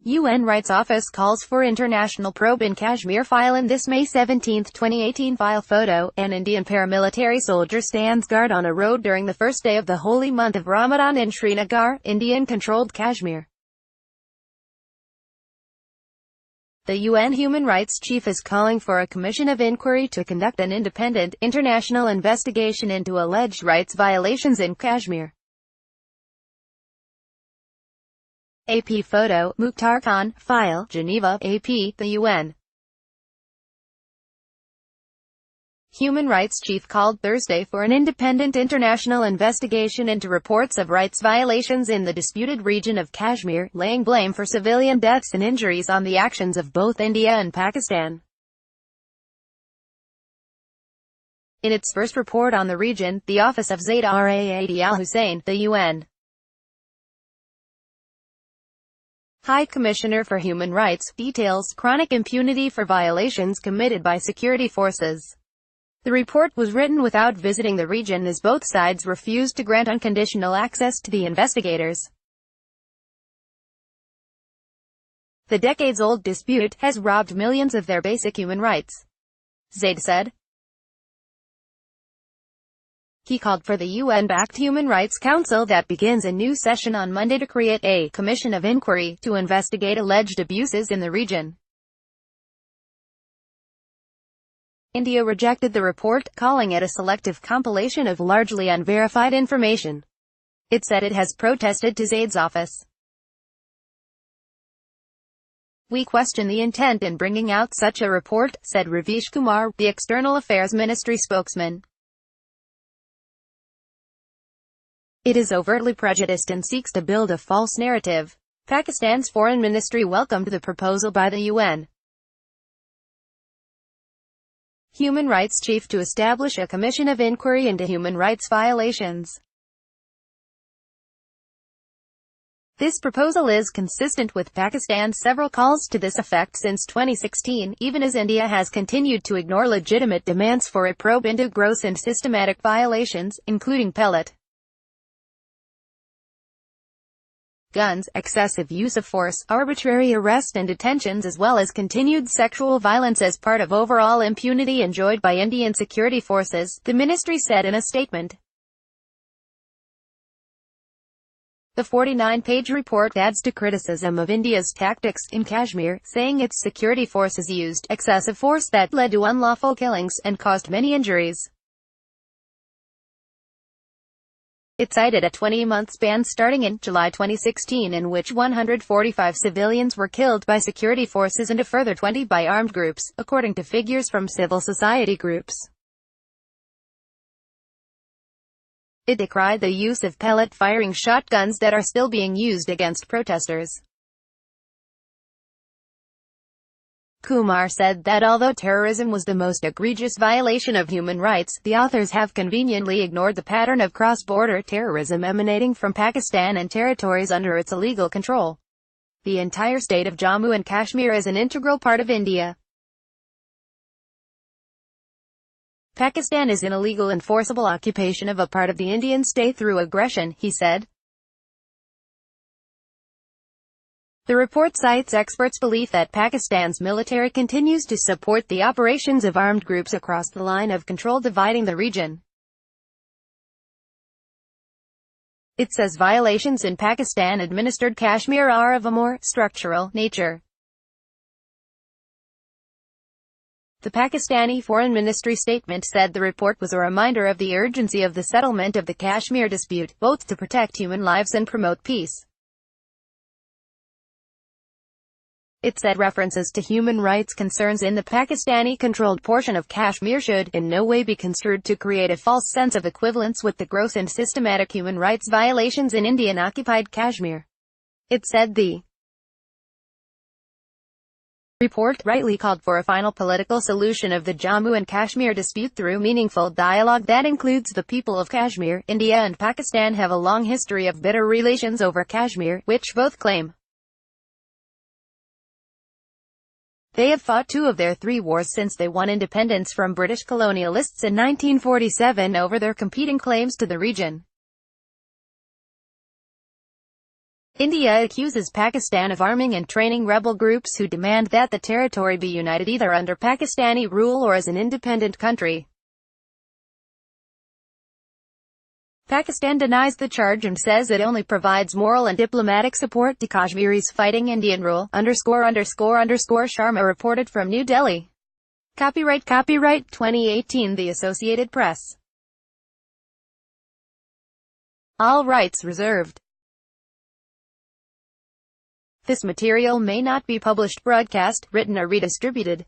UN Rights Office calls for international probe in Kashmir file. In this May 17, 2018 file photo, an Indian paramilitary soldier stands guard on a road during the first day of the holy month of Ramadan in Srinagar, Indian-controlled Kashmir. The UN human rights chief is calling for a commission of inquiry to conduct an independent, international investigation into alleged rights violations in Kashmir. AP photo, Mukhtar Khan, file, Geneva, AP, the UN. Human rights chief called Thursday for an independent international investigation into reports of rights violations in the disputed region of Kashmir, laying blame for civilian deaths and injuries on the actions of both India and Pakistan. In its first report on the region, the Office of Zaid Ra'ad al-Hussein, the UN High Commissioner for Human Rights, details chronic impunity for violations committed by security forces. The report was written without visiting the region as both sides refused to grant unconditional access to the investigators. The decades-old dispute has robbed millions of their basic human rights, Zaid said. He called for the UN-backed Human Rights Council that begins a new session on Monday to create a commission of inquiry to investigate alleged abuses in the region. India rejected the report, calling it a selective compilation of largely unverified information. It said it has protested to Zaid's office. "We question the intent in bringing out such a report," said Ravish Kumar, the External Affairs Ministry spokesman. "It is overtly prejudiced and seeks to build a false narrative." Pakistan's Foreign Ministry welcomed the proposal by the UN human rights chief to establish a commission of inquiry into human rights violations. This proposal is consistent with Pakistan's several calls to this effect since 2016, even as India has continued to ignore legitimate demands for a probe into gross and systematic violations, including pellet guns, excessive use of force, arbitrary arrest and detentions, as well as continued sexual violence as part of overall impunity enjoyed by Indian security forces, the ministry said in a statement. The 49-page report adds to criticism of India's tactics in Kashmir, saying its security forces used excessive force that led to unlawful killings and caused many injuries. It cited a 20-month span starting in July 2016 in which 145 civilians were killed by security forces and a further 20 by armed groups, according to figures from civil society groups. It decried the use of pellet-firing shotguns that are still being used against protesters. Kumar said that although terrorism was the most egregious violation of human rights, the authors have conveniently ignored the pattern of cross-border terrorism emanating from Pakistan and territories under its illegal control. The entire state of Jammu and Kashmir is an integral part of India. Pakistan is in illegal enforceable occupation of a part of the Indian state through aggression, he said. The report cites experts' belief that Pakistan's military continues to support the operations of armed groups across the line of control dividing the region. It says violations in Pakistan-administered Kashmir are of a more structural nature. The Pakistani Foreign Ministry statement said the report was a reminder of the urgency of the settlement of the Kashmir dispute, both to protect human lives and promote peace. It said references to human rights concerns in the Pakistani-controlled portion of Kashmir should, in no way be construed to create a false sense of equivalence with the gross and systematic human rights violations in Indian-occupied Kashmir. It said the report rightly called for a final political solution of the Jammu and Kashmir dispute through meaningful dialogue that includes the people of Kashmir. India and Pakistan have a long history of bitter relations over Kashmir, which both claim they have fought 2 of their 3 wars since they won independence from British colonialists in 1947 over their competing claims to the region. India accuses Pakistan of arming and training rebel groups who demand that the territory be united either under Pakistani rule or as an independent country. Pakistan denies the charge and says it only provides moral and diplomatic support to Kashmiris fighting Indian rule. Sharma reported from New Delhi. Copyright 2018 The Associated Press. All rights reserved. This material may not be published, broadcast, written or redistributed.